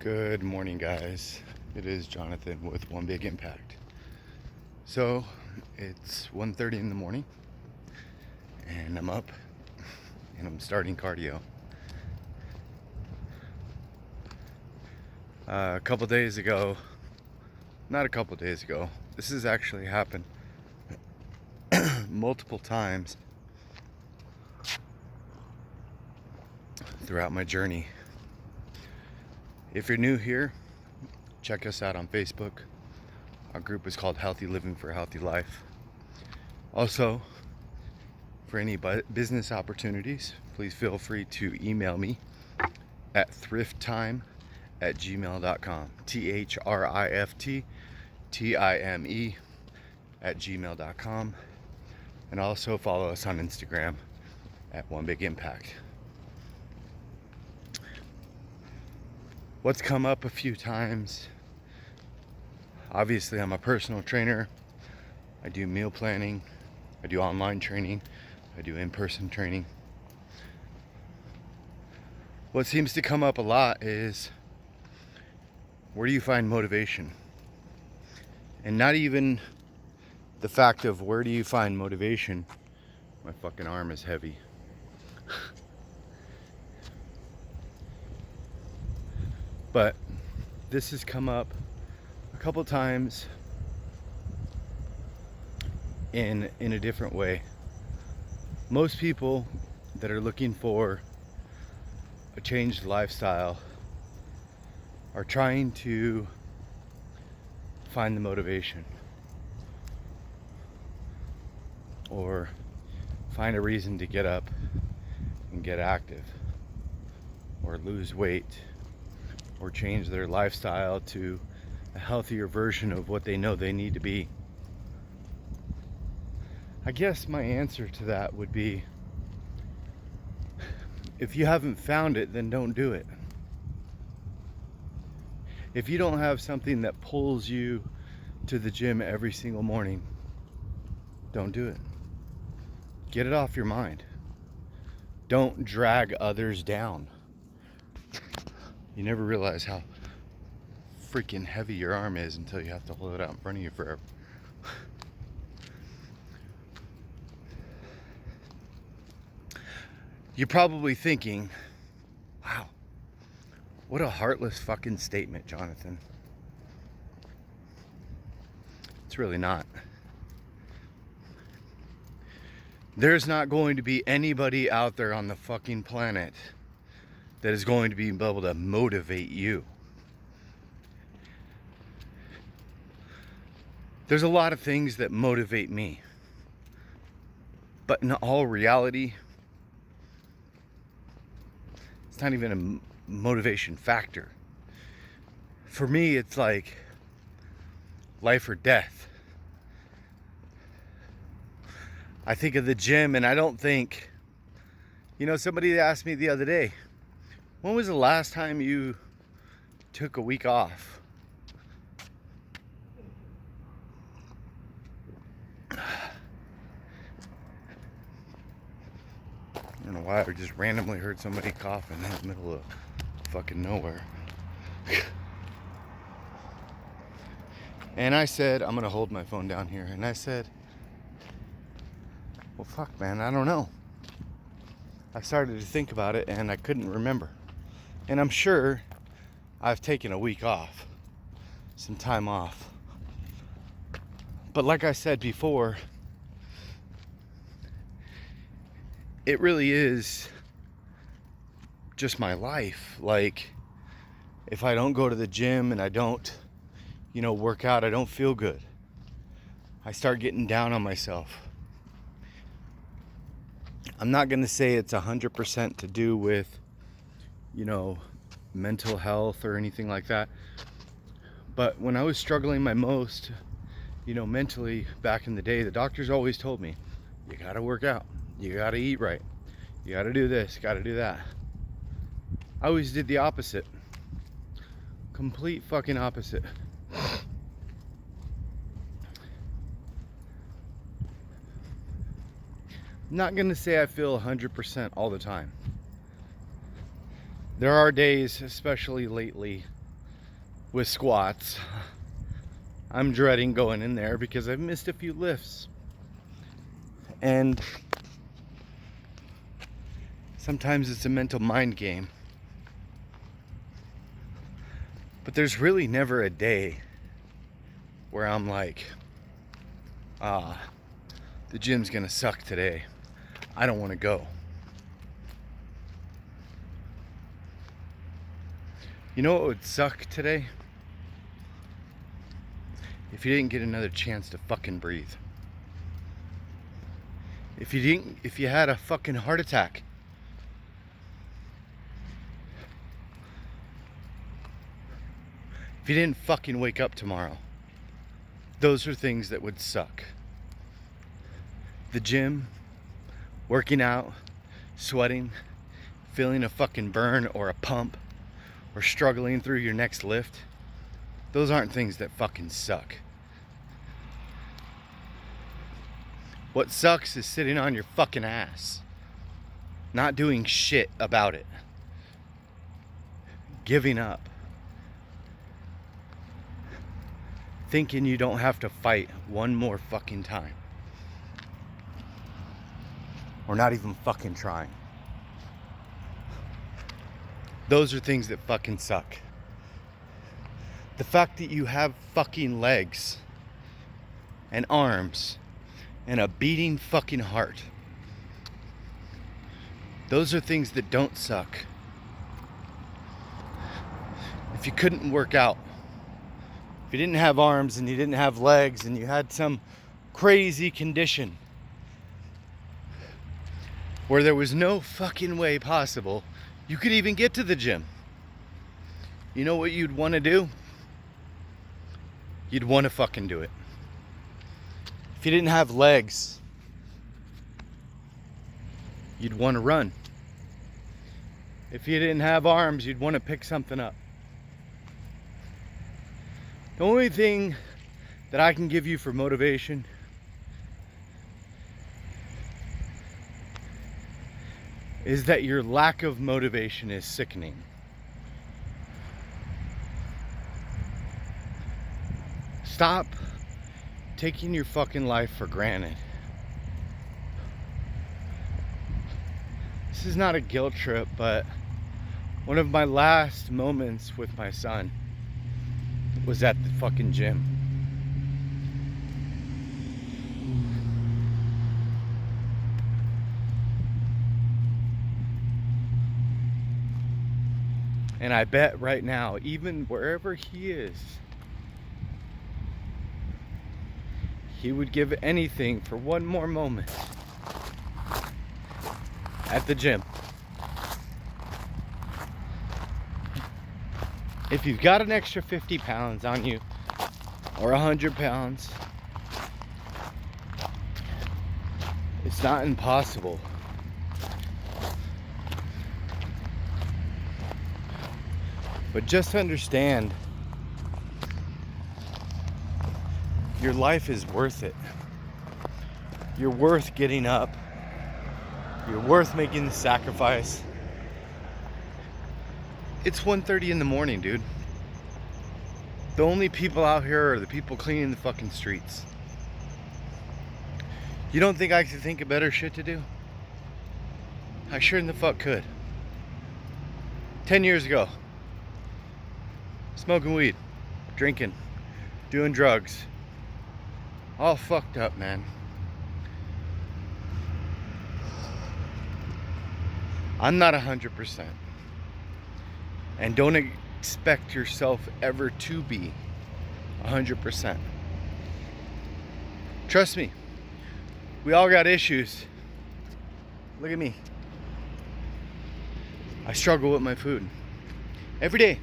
Good morning, guys. It is Jonathan with One Big Impact. So it's 1:30 in the morning and I'm up and I'm starting cardio. A couple days ago, not a couple days ago, this has actually happened multiple times throughout my journey. If you're new here, check us out on Facebook. Our group is called Healthy Living for a Healthy Life. Also, for any business opportunities, please feel free to email me at thriftime@gmail.com. thriftime@gmail.com. And also follow us on Instagram at One Big Impact. What's come up a few times, obviously I'm a personal trainer. I do meal planning, I do online training, I do in-person training. What seems to come up a lot is, where do you find motivation? And not even the fact of where do you find motivation. My fucking arm is heavy. But this has come up a couple times in a different way. Most people that are looking for a changed lifestyle are trying to find the motivation or find a reason to get up and get active or lose weight or change their lifestyle to a healthier version of what they know they need to be. I guess my answer to that would be, if you haven't found it, then don't do it. If you don't have something that pulls you to the gym every single morning, don't do it. Get it off your mind. Don't drag others down. You never realize how freaking heavy your arm is until you have to hold it out in front of you forever. You're probably thinking, wow, what a heartless fucking statement, Jonathan. It's really not. There's not going to be anybody out there on the fucking planet that is going to be able to motivate you. There's a lot of things that motivate me, but in all reality, it's not even a motivation factor. For me, it's like life or death. I think of the gym and I don't think, somebody asked me the other day, when was the last time you took a week off? I don't know why, I just randomly heard somebody coughing in the middle of fucking nowhere. And I said, I'm gonna hold my phone down here, and I said, well, fuck, man, I don't know. I started to think about it and I couldn't remember. And I'm sure I've taken a week off, some time off. But like I said before, it really is just my life. Like, if I don't go to the gym and I don't, work out, I don't feel good. I start getting down on myself. I'm not gonna say it's 100% to do with, mental health or anything like that. But when I was struggling my most, mentally back in the day, the doctors always told me, you gotta work out, you gotta eat right, you gotta do this, gotta do that. I always did the opposite. Complete fucking opposite. I'm not gonna say I feel 100% all the time. There are days, especially lately, with squats. I'm dreading going in there because I've missed a few lifts. And sometimes it's a mental mind game. But there's really never a day where I'm like, the gym's gonna suck today. I don't wanna go. You know what would suck today? If you didn't get another chance to fucking breathe. If you had a fucking heart attack. If you didn't fucking wake up tomorrow. Those are things that would suck. The gym, working out, sweating, feeling a fucking burn or a pump, or struggling through your next lift. Those aren't things that fucking suck. What sucks is sitting on your fucking ass, not doing shit about it, giving up, thinking you don't have to fight one more fucking time, or not even fucking trying. Those are things that fucking suck. The fact that you have fucking legs and arms and a beating fucking heart. Those are things that don't suck. If you couldn't work out, if you didn't have arms and you didn't have legs and you had some crazy condition where there was no fucking way possible you could even get to the gym, you know what you'd want to do? You'd want to fucking do it. If you didn't have legs, you'd want to run. If you didn't have arms, you'd want to pick something up. The only thing that I can give you for motivation is that your lack of motivation is sickening. Stop taking your fucking life for granted. This is not a guilt trip, but one of my last moments with my son was at the fucking gym. And I bet right now, even wherever he is, he would give anything for one more moment at the gym. If you've got an extra 50 pounds on you, or 100 pounds, it's not impossible. But just understand, your life is worth it. You're worth getting up. You're worth making the sacrifice. It's 1:30 in the morning, dude. The only people out here are the people cleaning the fucking streets. You don't think I could think of better shit to do? I sure in the fuck could. 10 years ago, smoking weed, drinking, doing drugs. All fucked up, man. I'm not 100%. And don't expect yourself ever to be 100%. Trust me. We all got issues. Look at me. I struggle with my food every day.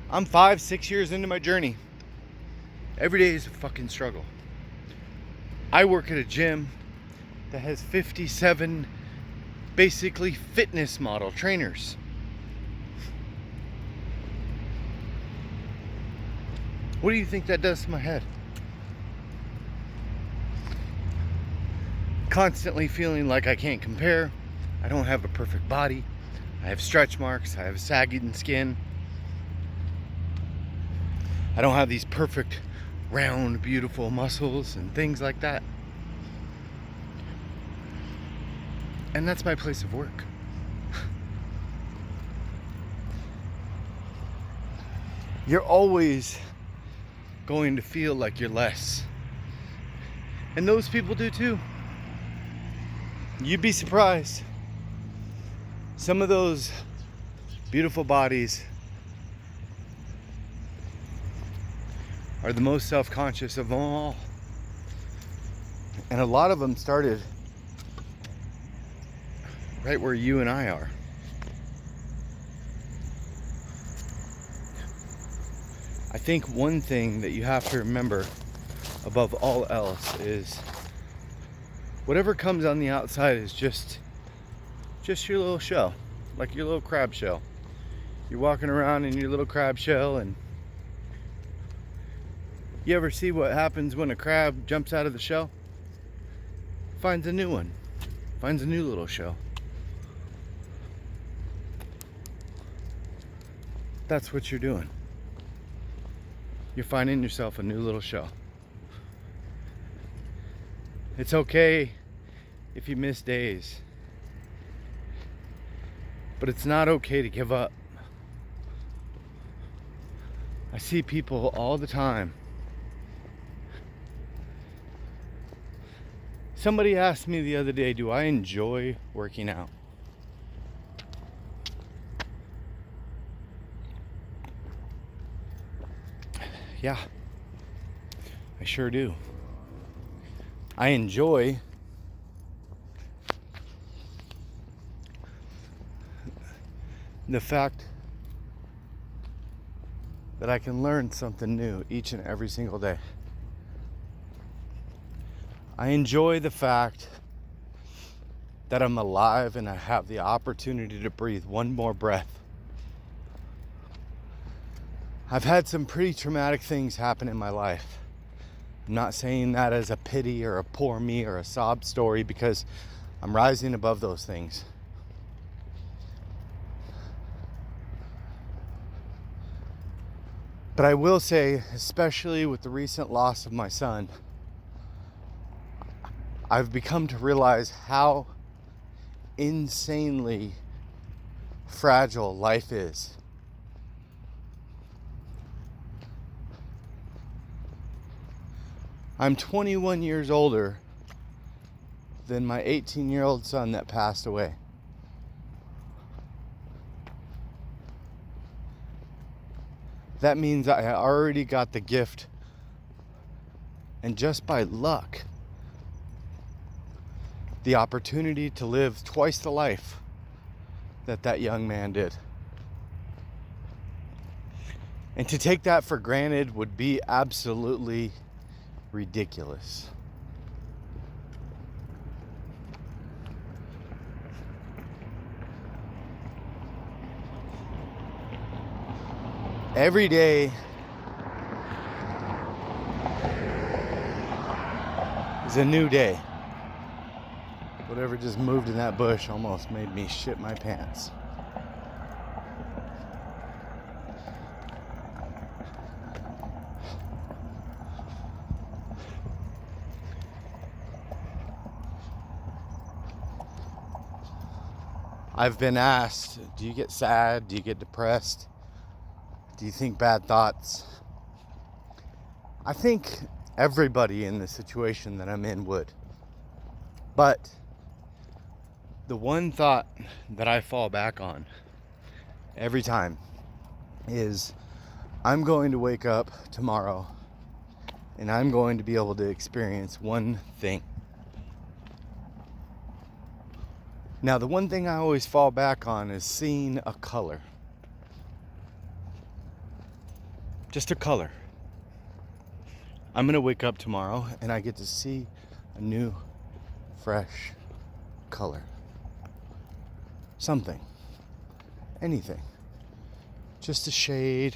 I'm 5-6 years into my journey. Every day is a fucking struggle. I work at a gym that has 57 basically fitness model trainers. What do you think that does to my head? Constantly feeling like I can't compare. I don't have a perfect body. I have stretch marks. I have sagging skin. I don't have these perfect, round, beautiful muscles and things like that. And that's my place of work. You're always going to feel like you're less. And those people do too. You'd be surprised. Some of those beautiful bodies are the most self-conscious of them all. And a lot of them started right where you and I are. I think one thing that you have to remember above all else is whatever comes on the outside is just your little shell, like your little crab shell. You're walking around in your little crab shell, and you ever see what happens when a crab jumps out of the shell? Finds a new one, finds a new little shell. That's what you're doing. You're finding yourself a new little shell. It's okay if you miss days, but it's not okay to give up. I see people all the time. Somebody asked me the other day, do I enjoy working out? Yeah, I sure do. I enjoy the fact that I can learn something new each and every single day. I enjoy the fact that I'm alive and I have the opportunity to breathe one more breath. I've had some pretty traumatic things happen in my life. I'm not saying that as a pity or a poor me or a sob story, because I'm rising above those things. But I will say, especially with the recent loss of my son, I've become to realize how insanely fragile life is. I'm 21 years older than my 18-year-old son that passed away. That means I already got the gift, and just by luck, the opportunity to live twice the life that young man did. And to take that for granted would be absolutely ridiculous. Every day is a new day. Whatever just moved in that bush almost made me shit my pants. I've been asked, do you get sad? Do you get depressed? Do you think bad thoughts? I think everybody in the situation that I'm in would. But the one thought that I fall back on every time is, I'm going to wake up tomorrow and I'm going to be able to experience one thing. Now, the one thing I always fall back on is seeing a color. Just a color. I'm gonna wake up tomorrow and I get to see a new, fresh color. Something. Anything. Just a shade.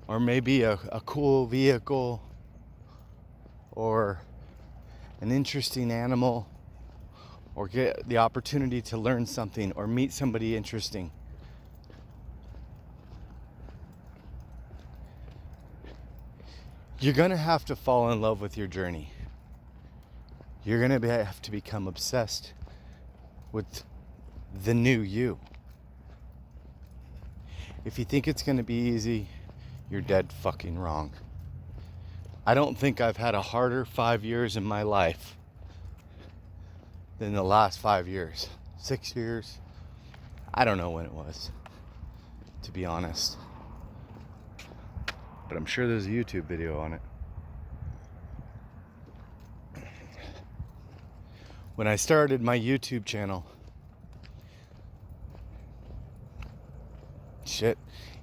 Or maybe a cool vehicle. Or an interesting animal. Or get the opportunity to learn something or meet somebody interesting. You're gonna have to fall in love with your journey. You're gonna have to become obsessed with the new you. If you think it's gonna be easy, you're dead fucking wrong. I don't think I've had a harder 5 years in my life than the last 5 years. 6 years. I don't know when it was, to be honest. But I'm sure there's a YouTube video on it. When I started my YouTube channel,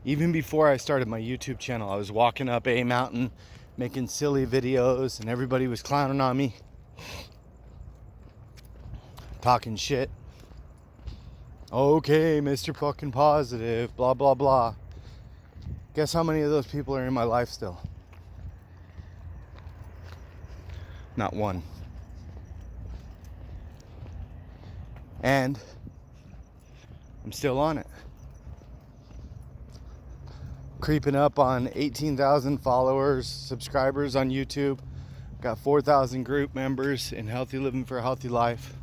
even before I started my YouTube channel, I was walking up a mountain making silly videos and everybody was clowning on me, talking shit. Okay, Mr. Fucking Positive, blah, blah, blah. Guess how many of those people are in my life still? Not one. And I'm still on it. Creeping up on 18,000 followers, subscribers on YouTube. Got 4,000 group members in Healthy Living for a Healthy Life.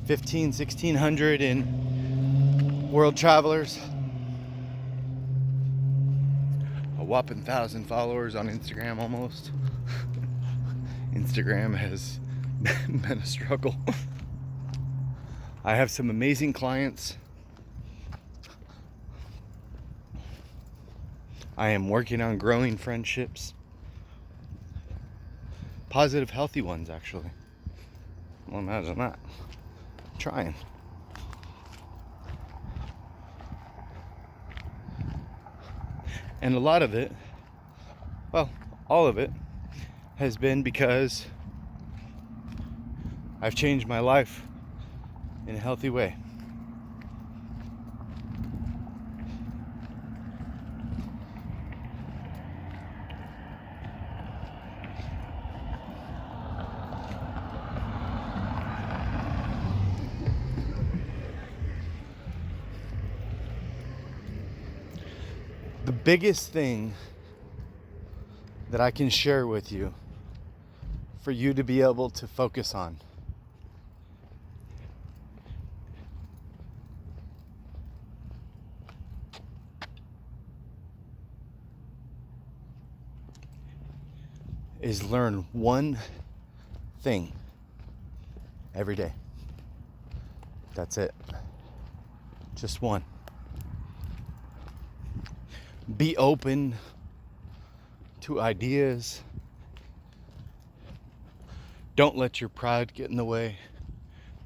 1,600 in World Travelers. A whopping 1,000 followers on Instagram almost. Instagram has been a struggle. I have some amazing clients. I am working on growing friendships. Positive, healthy ones, actually. Well, imagine that. I'm trying. And a lot of it, well, all of it, has been because I've changed my life in a healthy way. The biggest thing that I can share with you for you to be able to focus on is learn one thing every day. That's it. Just one. Be open to ideas. Don't let your pride get in the way.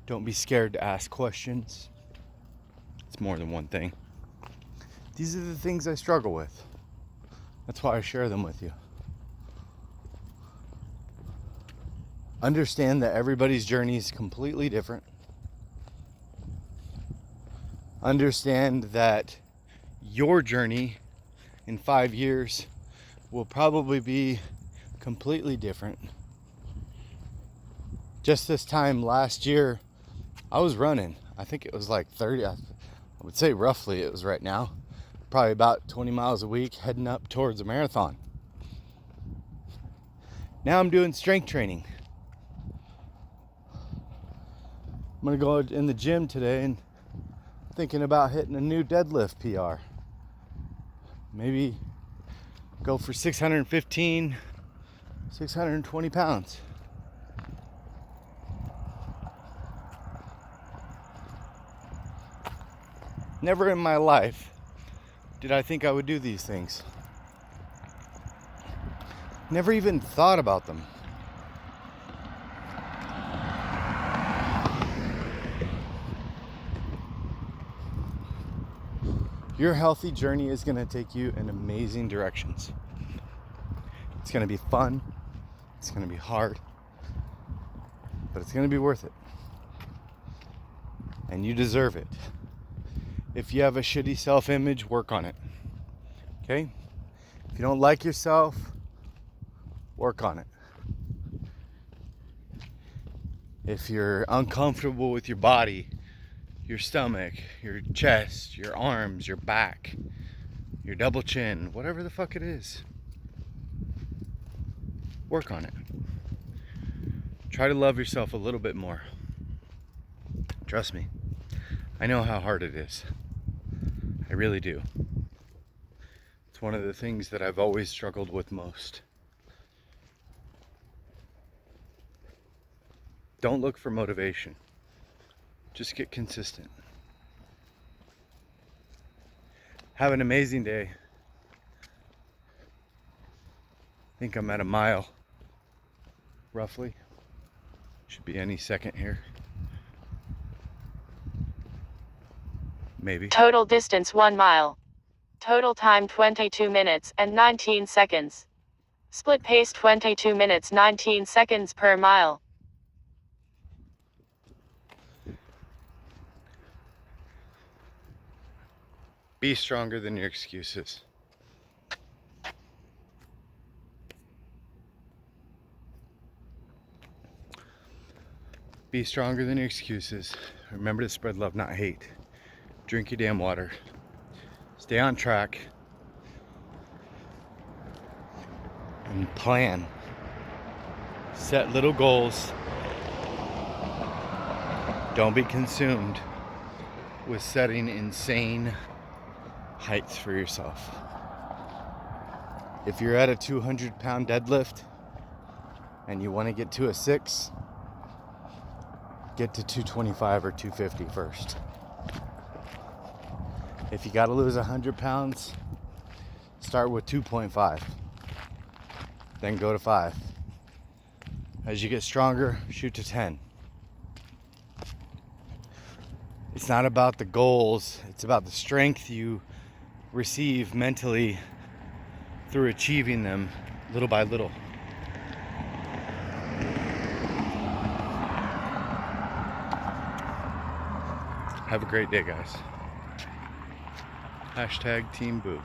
Don't be scared to ask questions. It's more than one thing. These are the things I struggle with. That's why I share them with you. Understand that everybody's journey is completely different. Understand that your journey in 5 years will probably be completely different. Just this time last year, I was running. I think it was like 30, I would say roughly it was right now, probably about 20 miles a week heading up towards a marathon. Now I'm doing strength training. I'm gonna go in the gym today and thinking about hitting a new deadlift PR. Maybe go for 615, 620 pounds. Never in my life did I think I would do these things. Never even thought about them. Your healthy journey is going to take you in amazing directions. It's going to be fun. It's going to be hard. But it's going to be worth it. And you deserve it. If you have a shitty self-image, work on it. Okay? If you don't like yourself, work on it. If you're uncomfortable with your body, your stomach, your chest, your arms, your back, your double chin, whatever the fuck it is, Work on it. Try to love yourself a little bit more. Trust me, I know how hard it is. I really do. It's one of the things that I've always struggled with most. Don't look for motivation. Just get consistent. Have an amazing day. I think I'm at a mile, roughly. Should be any second here. Maybe. Total distance 1 mile. Total time 22 minutes and 19 seconds. Split pace 22 minutes 19 seconds per mile. Be stronger than your excuses. Be stronger than your excuses. Remember to spread love, not hate. Drink your damn water. Stay on track. And plan. Set little goals. Don't be consumed with setting insane heights for yourself. If you're at a 200-pound deadlift and you want to get to a 6, get to 225 or 250 first. If you got to lose 100 pounds, start with 2.5. Then go to 5. As you get stronger, shoot to 10. It's not about the goals, it's about the strength you receive mentally through achieving them little by little. Have a great day, guys. #Team Boo.